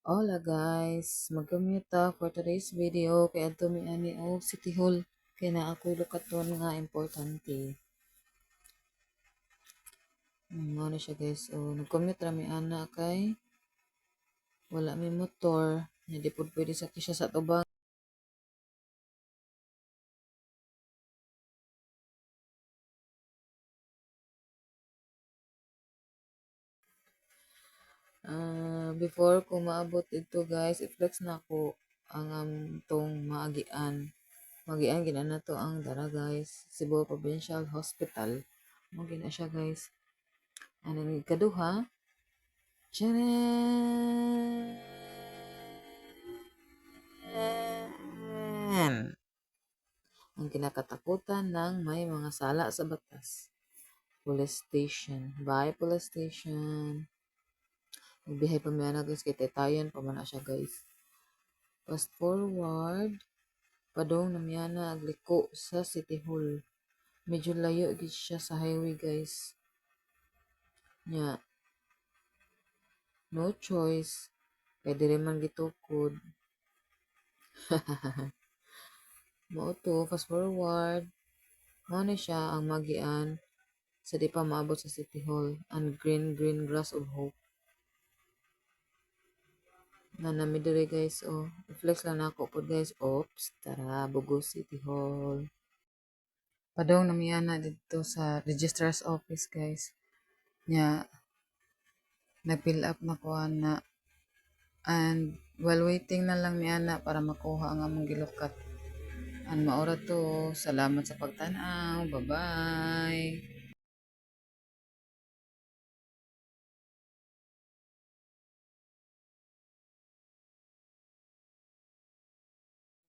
Hola guys, mag-commute ta for today's video kay adto mi ani og City Hall kay naa ako'y lukaton nga importante. Mao na siya guys. O nag-commute ra mi ana kay wala mi motor, hindi pud pwede sakay siya sa tubang. Before ko maabot dito guys, i-flex na ako ang tong maagian. Magian gina na to ang dara guys, Cebu Provincial Hospital. Mo gina siya guys. Ano ni kaduha? Charan! Ang kinakatakutan ng may mga sala sa batas. Police station. Bye, police station. Nagbihay pa may anak guys, kay tetayan pa man na siya guys. Fast forward, padong namiyana agliko sa City Hall. Medyo layo gid siya sa highway guys. Nya, no choice. Kay dire man gitukod. Mao to, fast forward. Mao na siya ang magian sa di pa maabot sa City Hall. Ang green grass of hope. Na nami dire guys, oh. Flex lang na ako po guys. Oops, tara, Bugos City Hall. Padong namiyana dito sa registrar's office guys. Nya, nag-fill up na ko na. And while waiting na lang miana para makuha ang among gilukat. And maura to. Salamat sa pagtanaw. Bye-bye.